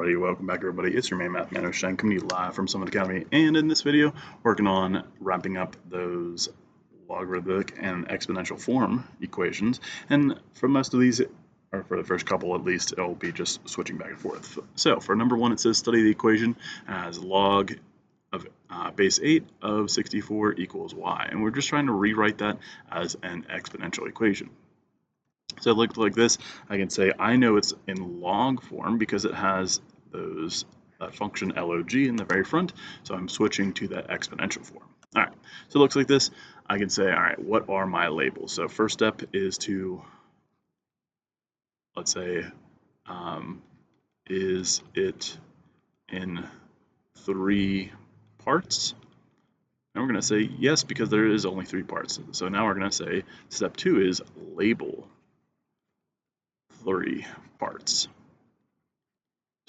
Alrighty, welcome back everybody. It's your main math man, Shane, coming to you live from Summit Academy, and in this video, working on wrapping up those logarithmic and exponential form equations. And for most of these, or for the first couple at least, it'll be just switching back and forth. So for number one, it says study the equation as log of base 8 of 64 equals y, and we're just trying to rewrite that as an exponential equation. So it looks like this. I can say I know it's in log form because it has that function log in the very front, so I'm switching to that exponential form. All right, so it looks like this. I can say, all right, what are my labels? So first step is to, let's say, is it in 3 parts? And we're going to say yes, because there is only 3 parts. So now we're going to say step 2 is label 3 parts.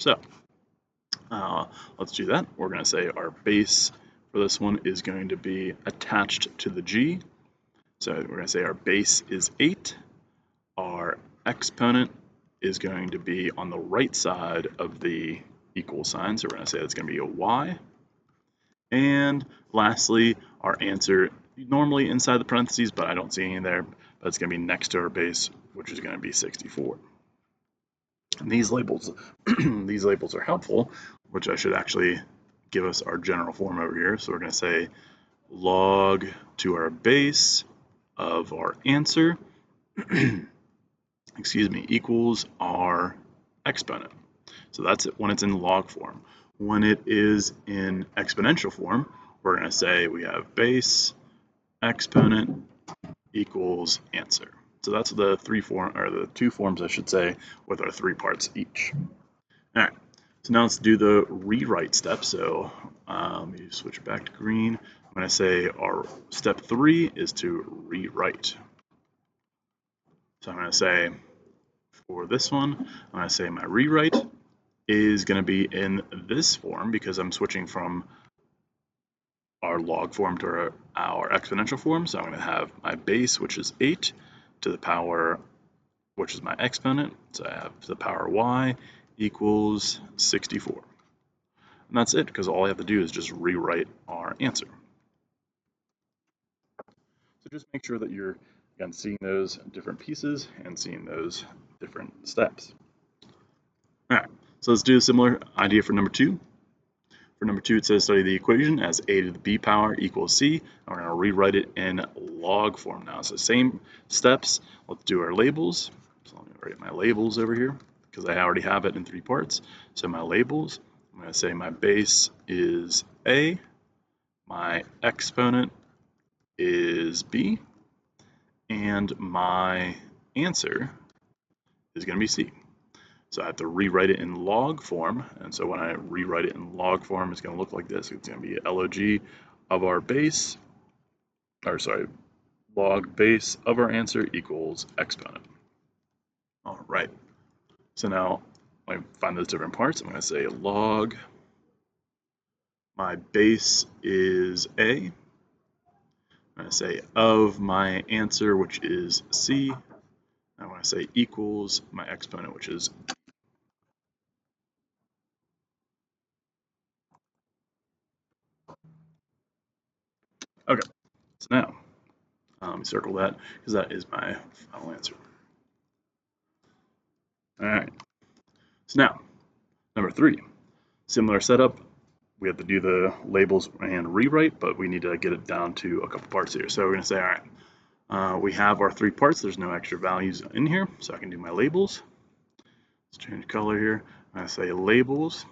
So let's do that. We're going to say our base for this one is going to be attached to the g. So we're going to say our base is 8. Our exponent is going to be on the right side of the equal sign. So we're going to say it's going to be a y. And lastly, our answer, normally inside the parentheses, but I don't see any there, but it's going to be next to our base, which is going to be 64. And these labels, these labels are helpful, which I should actually give us our general form over here. So we're going to say log to our base of our answer, excuse me, equals our exponent. So that's it when it's in log form. When it is in exponential form, we're going to say we have base exponent equals answer. So that's the 2 forms, I should say, with our 3 parts each. All right, so now let's do the rewrite step. So let me switch back to green. I'm going to say our step 3 is to rewrite. So I'm going to say for this one, I'm going to say my rewrite is going to be in this form because I'm switching from our log form to our exponential form. So I'm going to have my base, which is 8, to the power, which is my exponent. So I have to the power y equals 64. And that's it, because all I have to do is just rewrite our answer. So just make sure that you're, again, seeing those different pieces and seeing those different steps. All right, so let's do a similar idea for number 2. For number 2, it says study the equation as a to the b power equals c. And we're going to rewrite it in log form now. So same steps. Let's do our labels. So let me write my labels over here because I already have it in 3 parts. So my labels, I'm going to say my base is a, my exponent is b, and my answer is going to be c. So I have to rewrite it in log form, and so when I rewrite it in log form, it's going to look like this. It's going to be log of our base, log base of our answer equals exponent. All right, so now when I find those different parts, I'm going to say log, my base is a, I'm going to say of my answer, which is c, I want to say equals my exponent, which is b. Okay, so now let me circle that because that is my final answer. All right, so now number 3, similar setup. We have to do the labels and rewrite, but we need to get it down to a couple parts here. So we're going to say, all right, we have our 3 parts. There's no extra values in here, so I can do my labels. Let's change color here. I'm going to say labels.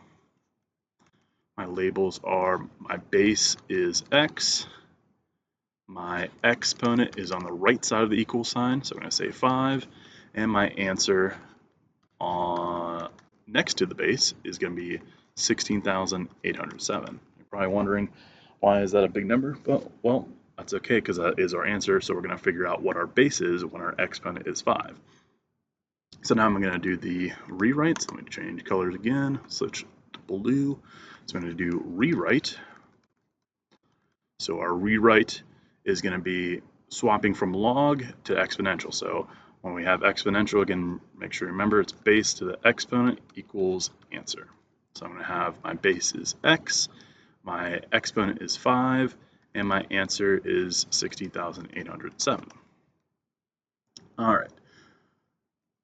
My labels are my base is x. My exponent is on the right side of the equal sign, so I'm going to say 5. And my answer next to the base is going to be 16,807. You're probably wondering, why is that a big number? Well, that's okay, because that is our answer, so we're going to figure out what our base is when our exponent is 5. So now I'm going to do the rewrite. So I'm going to change colors again, switch to blue. So I'm going to do rewrite. So our rewrite is going to be swapping from log to exponential. So when we have exponential, again, make sure you remember it's base to the exponent equals answer. So I'm going to have my base is x, my exponent is 5, and my answer is 16,807. All right.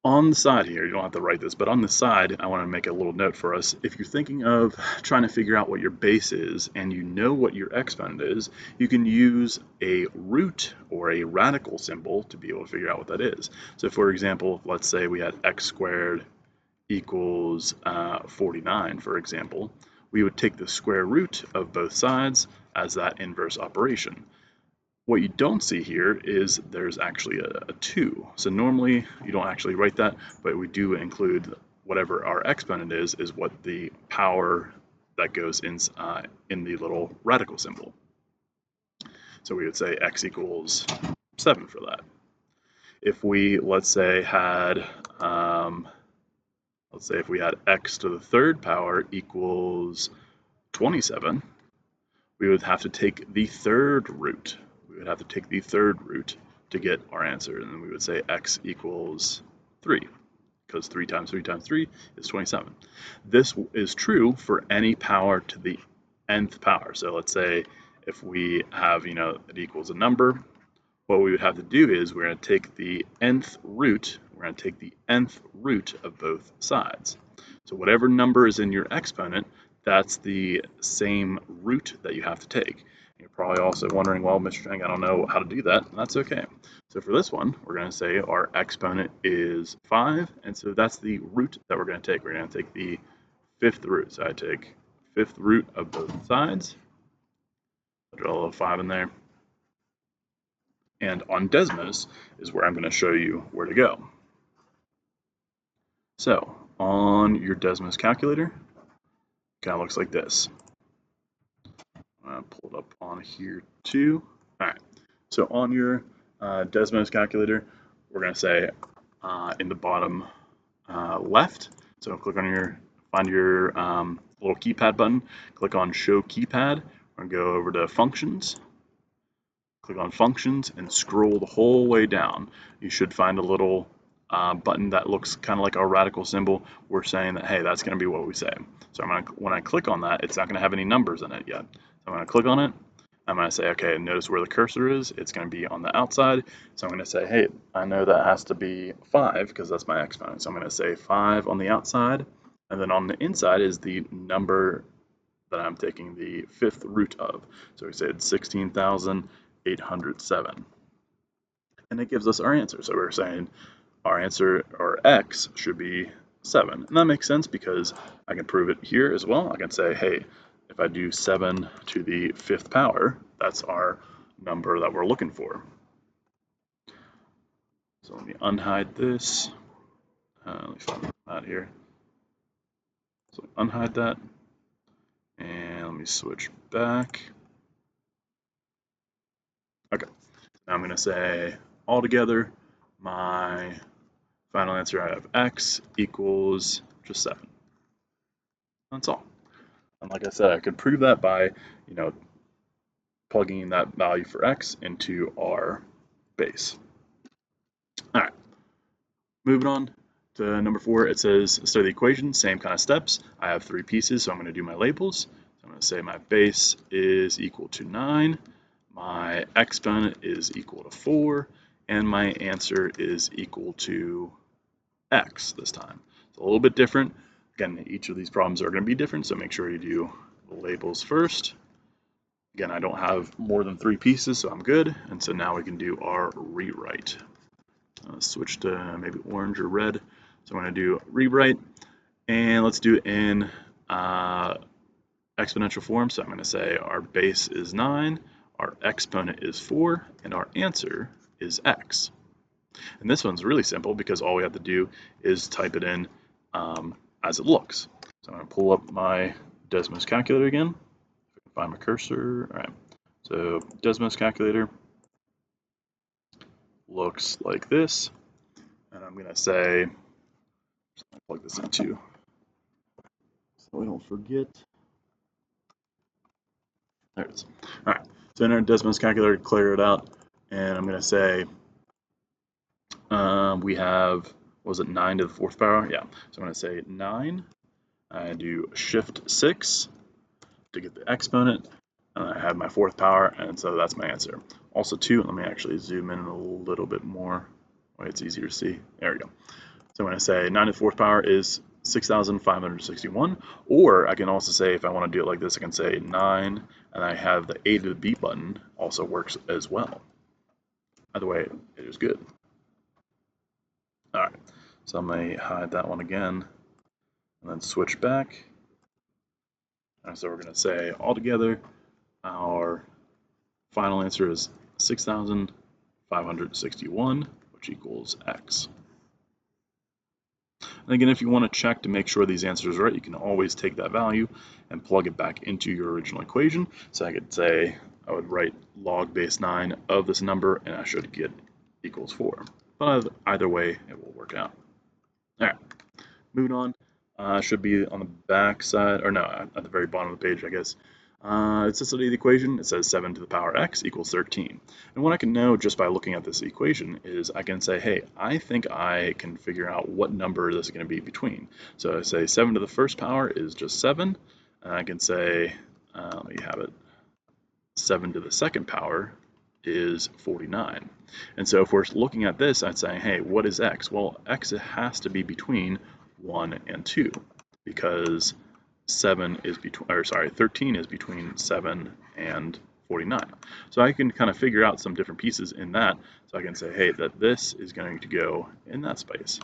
On the side here, you don't have to write this, but on the side, I want to make a little note for us. If you're thinking of trying to figure out what your base is and you know what your exponent is, you can use a root or a radical symbol to be able to figure out what that is. So for example, let's say we had x squared equals 49, for example. We would take the square root of both sides as that inverse operation. What you don't see here is there's actually a 2. So normally you don't actually write that, but we do include whatever our exponent is what the power that goes in the little radical symbol. So we would say x equals 7 for that. If we, let's say if we had x to the third power equals 27, we would have to take the third root. We would have to take the third root to get our answer, and then we would say x equals 3, because 3 times 3 times 3 is 27. This is true for any power to the nth power. So let's say if we have, it equals a number, what we would have to do is we're going to take the nth root, of both sides. So whatever number is in your exponent, that's the same root that you have to take. You're probably also wondering, well, Mr. Chang, I don't know how to do that. And that's okay. So for this one, we're going to say our exponent is 5, and so that's the root that we're going to take. We're going to take the fifth root. So I take fifth root of both sides. Draw a little 5 in there. And on Desmos is where I'm going to show you where to go. So on your Desmos calculator, it kind of looks like this. I'm going to pull it up on here too. All right. So on your Desmos calculator, we're going to say in the bottom left. So click on find your little keypad button. Click on Show Keypad. We're going to go over to Functions. Click on Functions and scroll the whole way down. You should find a little button that looks kind of like our radical symbol. We're saying that, hey, that's going to be what we say. So when I click on that, it's not going to have any numbers in it yet. So I'm going to click on it. I'm going to say, okay, notice where the cursor is. It's going to be on the outside. So I'm going to say, hey, I know that has to be 5 because that's my exponent. So I'm going to say 5 on the outside. And then on the inside is the number that I'm taking the fifth root of. So we said 16,807. And it gives us our answer. So we're saying our answer, or x, should be 7. And that makes sense because I can prove it here as well. I can say, hey, if I do 7 to the fifth power, that's our number that we're looking for. So let me unhide this. Let me find that here. So unhide that. And let me switch back. Okay. Now I'm going to say altogether, my final answer, I have x equals just 7. That's all. And like I said, I could prove that by, plugging in that value for x into our base. All right. Moving on to number 4, it says study the equation, same kind of steps. I have 3 pieces, so I'm going to do my labels. So I'm going to say my base is equal to 9, my exponent is equal to 4, and my answer is equal to x this time. It's a little bit different. Again, each of these problems are going to be different, so make sure you do the labels first. Again, I don't have more than 3 pieces, so I'm good. And so now we can do our rewrite. Switch to maybe orange or red. So I'm going to do rewrite, and let's do it in exponential form. So I'm going to say our base is 9, our exponent is 4, and our answer is x. And this one's really simple because all we have to do is type it in as it looks. So I'm going to pull up my Desmos calculator again. If I can find my cursor. All right. So Desmos calculator looks like this. And I'm going to say, just going to plug this in too so we don't forget. There it is. All right. So in our Desmos calculator, clear it out. And I'm going to say we have, what was it, 9 to the 4th power? Yeah. So I'm going to say 9 I do Shift 6 to get the exponent, and I have my fourth power, and so that's my answer. Also 2, let me actually zoom in a little bit more, way it's easier to see. There we go. So I'm going to say 9 to the fourth power is 6,561, or I can also say, if I want to do it like this, I can say 9, and I have the A to the B button also works as well. Either way, it is good. All right, so I'm going to hide that one again, and then switch back. And so we're going to say altogether, our final answer is 6,561, which equals x. And again, if you want to check to make sure these answers are right, you can always take that value and plug it back into your original equation. So I could say I would write log base 9 of this number, and I should get equals 4. But either way, it will work out. All right, moving on. Should be on the back side, or no, at the very bottom of the page, I guess. It says the equation. It says 7 to the power x equals 13. And what I can know just by looking at this equation is I can say, hey, I think I can figure out what number this is going to be between. So I say 7 to the first power is just 7. And I can say, let me have it, 7 to the second power is 49. And so if we're looking at this, I'd say, hey, what is x? Well, x has to be between 1 and 2, because 13 is between 7 and 49. So I can kind of figure out some different pieces in that. So I can say, hey, that this is going to go in that space.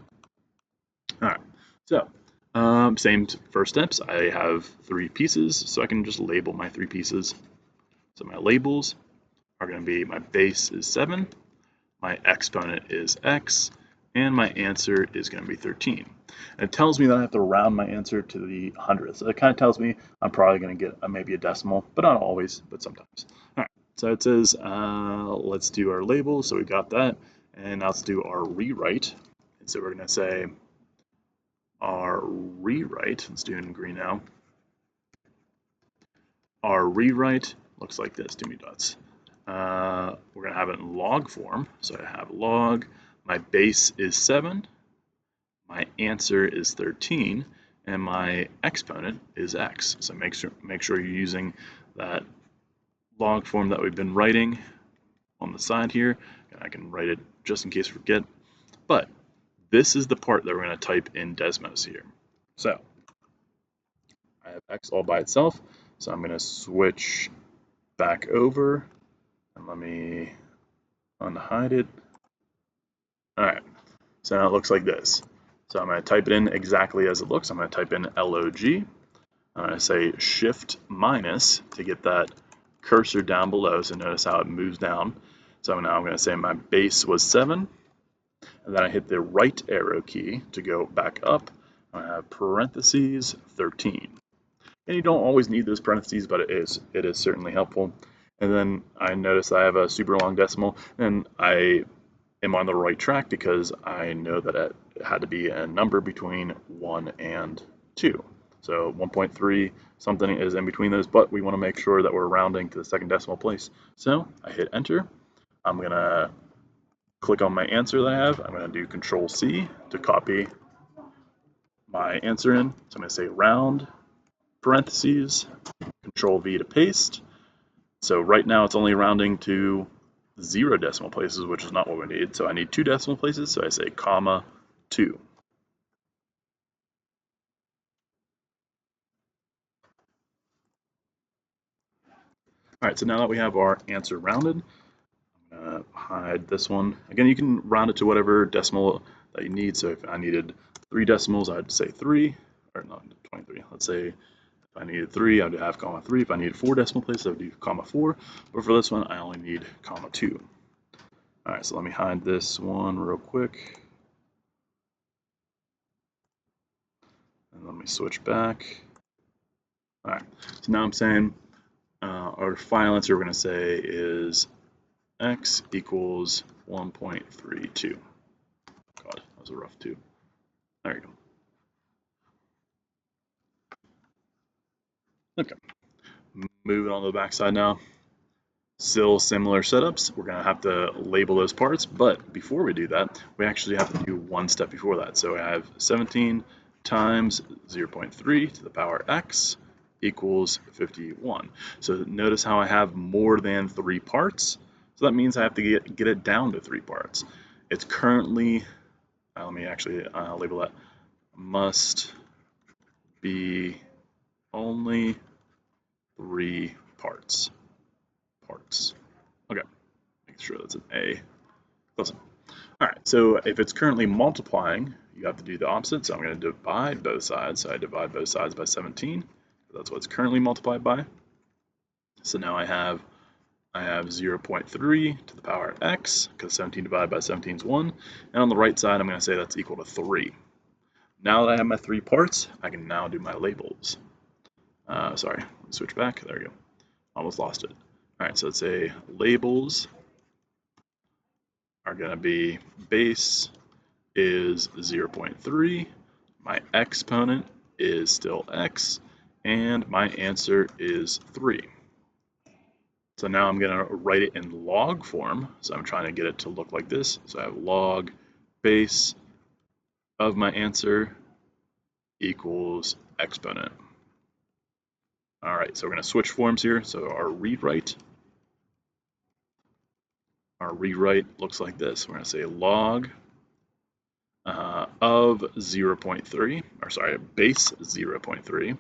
All right, so same first steps. I have 3 pieces, so I can just label my 3 pieces. So my labels are going to be, my base is 7, my exponent is x, and my answer is going to be 13. And it tells me that I have to round my answer to the hundredth. So it kind of tells me I'm probably going to get maybe a decimal, but not always, but sometimes. All right, so it says let's do our label. So we got that, and now let's do our rewrite. And so we're going to say our rewrite, let's do it in green now. Our rewrite looks like this, too many dots. We're going to have it in log form. So I have log, my base is 7, my answer is 13, and my exponent is x. So make sure you're using that log form that we've been writing on the side here. And I can write it just in case I forget. But this is the part that we're going to type in Desmos here. So I have x all by itself. So I'm going to switch back over, and let me unhide it. All right, so now it looks like this. So I'm going to type it in exactly as it looks. I'm going to type in log. I'm going to say shift minus to get that cursor down below. So notice how it moves down. So now I'm going to say my base was 7, and then I hit the right arrow key to go back up. I have parentheses 13. And you don't always need those parentheses, but it is certainly helpful. And then I notice I have a super long decimal, and I am on the right track because I know that it had to be a number between 1 and 2. So 1.3 something is in between those, but we want to make sure that we're rounding to the second decimal place. So I hit enter. I'm going to click on my answer that I have. I'm going to do Control C to copy my answer in. So I'm going to say round, parentheses, Control V to paste. So right now it's only rounding to 0 decimal places, which is not what we need. So I need 2 decimal places, so I say comma 2. All right, so now that we have our answer rounded, I'm going to hide this one. Again, you can round it to whatever decimal that you need. So if I needed 3 decimals, I'd say 3, or not 23. Let's say if I needed 3, I'd have comma 3. If I needed 4 decimal places, I would do comma 4. But for this one, I only need comma 2. All right, so let me hide this one real quick. And let me switch back. All right, so now I'm saying our final answer we're going to say is x equals 1.32. God, that was a rough 2. There you go. Okay, moving on to the back side now. Still similar setups. We're going to have to label those parts, but before we do that, we actually have to do one step before that. So I have 17 times 0.3 to the power x equals 51. So notice how I have more than 3 parts. So that means I have to get it down to 3 parts. It's currently, let me actually label that, must be only 3 parts. Okay, make sure that's an A. Listen. All right, so if it's currently multiplying, you have to do the opposite. So I'm going to divide both sides. So I divide both sides by 17. That's what it's currently multiplied by. So now I have 0.3 to the power x, because 17 divided by 17 is 1. And on the right side, I'm going to say that's equal to 3. Now that I have my 3 parts, I can now do my labels. Sorry, let me switch back. There we go. Almost lost it. All right, so let's say labels are going to be base is 0.3, my exponent is still x, and my answer is 3. So now I'm going to write it in log form. So I'm trying to get it to look like this. So I have log base of my answer equals exponent. All right, so we're going to switch forms here. So our rewrite looks like this. We're going to say log of 0.3, or sorry, base 0.3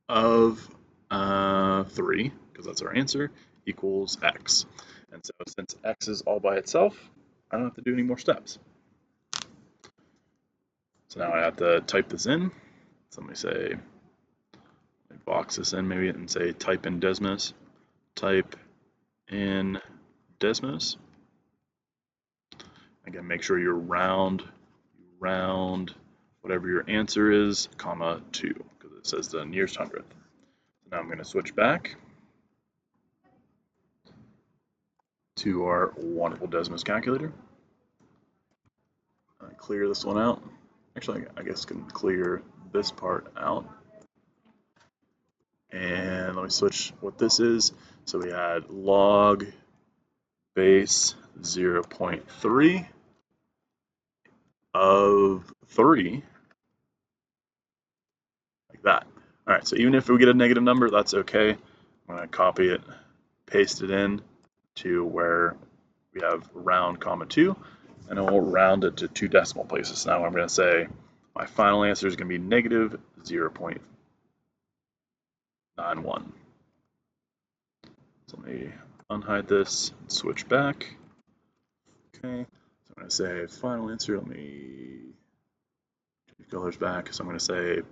of 3, because that's our answer, equals x. And so since x is all by itself, I don't have to do any more steps. So now I have to type this in. So let me say, let me box this in maybe and say type in Desmos. Type in Desmos. Again, make sure you round whatever your answer is, comma 2, because it says the nearest hundredth. So now I'm going to switch back to our wonderful Desmos calculator. Clear this one out. Actually, I guess I can clear this part out. And let me switch what this is. So we had log base 0.3 of 3, like that. All right, so even if we get a negative number, that's okay. I'm going to copy it, paste it in to where we have round comma 2, and then we'll round it to 2 decimal places. Now I'm going to say my final answer is going to be negative 0.91. So let me unhide this and switch back. Okay, so I'm going to say final answer. Let me change colors back. So I'm going to say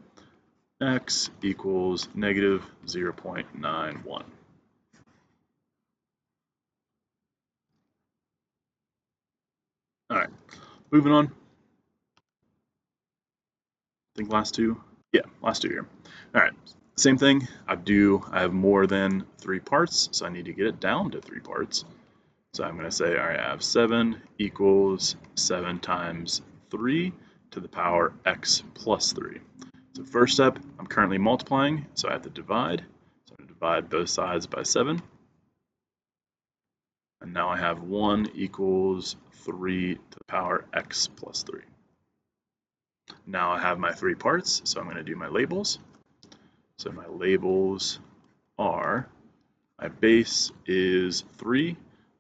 x equals negative 0.91. All right, moving on. I think last two. Yeah, last two here. All right, same thing. I have more than 3 parts, so I need to get it down to 3 parts. So I'm going to say, all right, I have 7 equals 7 times 3 to the power x plus 3. So first step, I'm currently multiplying, so I have to divide. So I'm going to divide both sides by 7. And now I have 1 equals 3 to the power x plus 3. Now I have my 3 parts, so I'm going to do my labels. So my labels are, my base is 3,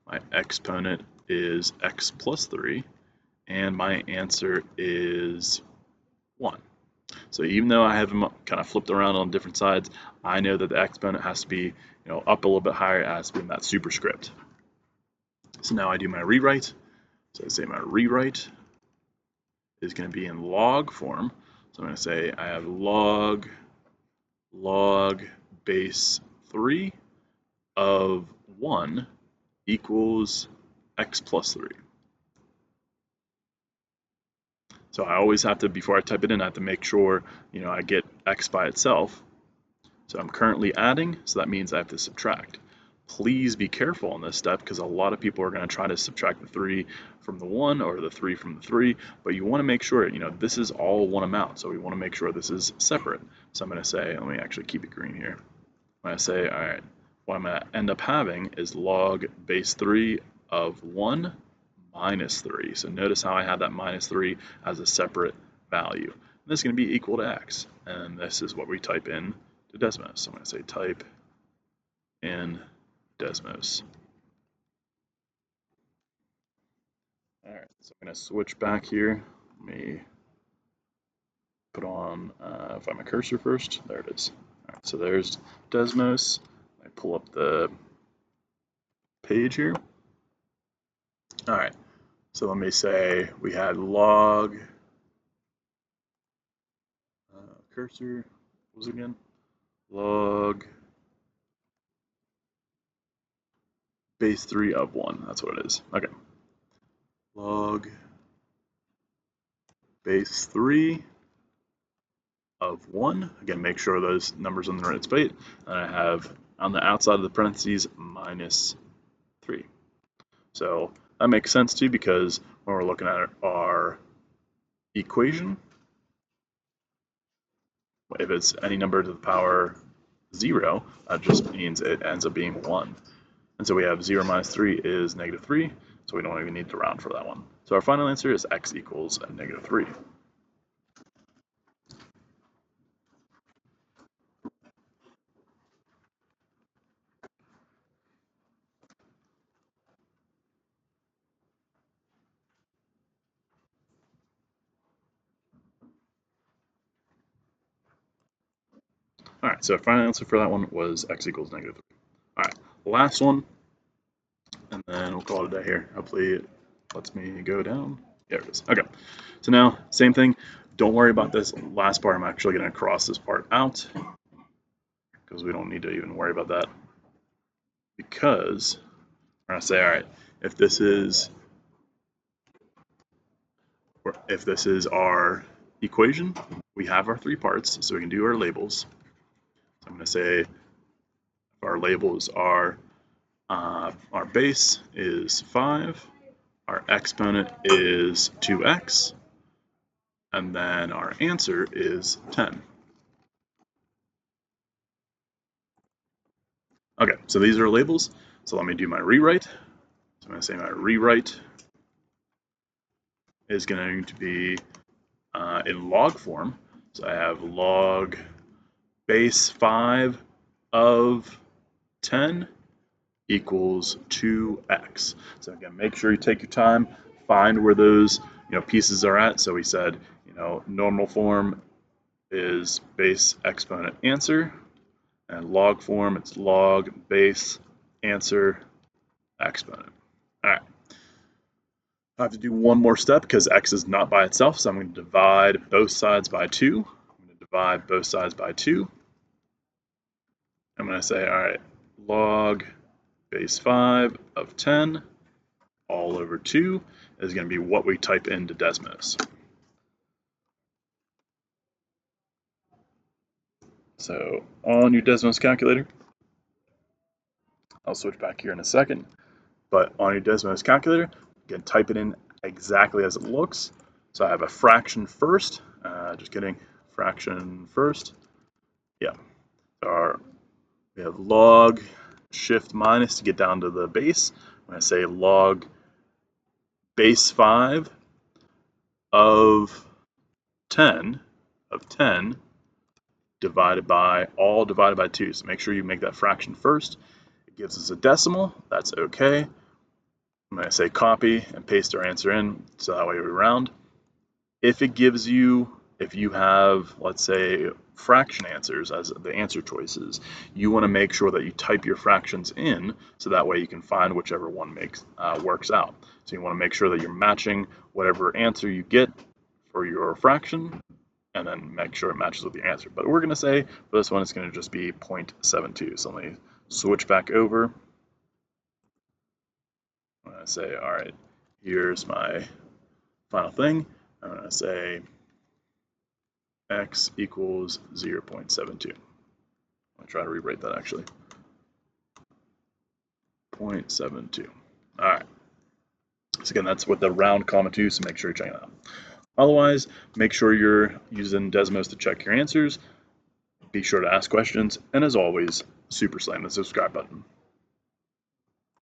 my exponent is x plus 3, and my answer is 1. So even though I have them kind of flipped around on different sides, I know that the exponent has to be, up a little bit higher. It has to be in that superscript. So now I do my rewrite. So I say my rewrite is going to be in log form. So I'm going to say I have log base 3 of 1 equals x plus 3. So I always have to, before I type it in, I have to make sure, I get x by itself. So I'm currently adding, so that means I have to subtract. Please be careful on this step, because a lot of people are going to try to subtract the 3 from the 1 or the 3 from the 3, but you want to make sure, this is all one amount, so we want to make sure this is separate. So I'm going to say, let me actually keep it green here. I'm going to say, all right, what I'm going to end up having is log base 3 of 1 minus 3. So notice how I have that minus 3 as a separate value. And this is going to be equal to x. And this is what we type in to Desmos. So I'm going to say type in Desmos. All right, so I'm going to switch back here. Let me put on, find my cursor first. There it is. All right, so there's Desmos. I pull up the page here. All right, so let me say we had log, cursor, what was it again? Log base 3 of 1, that's what it is. Okay. Log base 3 of 1. Again, make sure those numbers are in the right space. And I have on the outside of the parentheses minus 3. So that makes sense too, because when we're looking at our equation, if it's any number to the power 0, that just means it ends up being 1. And so we have 0 minus 3 is negative 3, so we don't even need to round for that one. So our final answer is x equals negative 3. All right, so our final answer for that one was x equals negative 3. All right, last one, and then we'll call it a day here. Hopefully it lets me go down. There it is. Okay, so now same thing. Don't worry about this last part. I'm actually going to cross this part out because we don't need to even worry about that, because we're going to say, all right, if this is our equation, we have our 3 parts, so we can do our labels. So I'm going to say our labels are our base is 5, our exponent is 2x, and then our answer is 10. Okay, so these are labels. So let me do my rewrite. So I'm going to say my rewrite is going to be in log form. So I have log base 5 of 10 equals 2x. So again, make sure you take your time, find where those pieces are at. So we said normal form is base exponent answer, and log form it's log base answer exponent. All right. I have to do one more step because x is not by itself, so I'm going to divide both sides by 2. I'm going to divide both sides by 2. I'm going to say, all right, log base 5 of 10 all over 2 is going to be what we type into Desmos. So on your Desmos calculator, I'll switch back here in a second, but on your Desmos calculator, you can type it in exactly as it looks. So I have a fraction first, just kidding, fraction first. Yeah, we have log shift minus to get down to the base. I'm going to say log base 5 of 10 divided by 2. So make sure you make that fraction first. It gives us a decimal. That's okay. I'm going to say copy and paste our answer in, so that way we round. If you have, let's say, fraction answers as the answer choices, you want to make sure that you type your fractions in, so that way you can find whichever one works out. So you want to make sure that you're matching whatever answer you get for your fraction, and then make sure it matches with your answer. But we're going to say for this one, it's going to just be 0.72. So let me switch back over. I'm going to say, all right, here's my final thing. I'm going to say x equals 0.72. I'll try to rewrite that actually. 0.72. All right. So again, that's with the round comma 2, so make sure you check it out. Otherwise, make sure you're using Desmos to check your answers. Be sure to ask questions, and as always, super slam the subscribe button.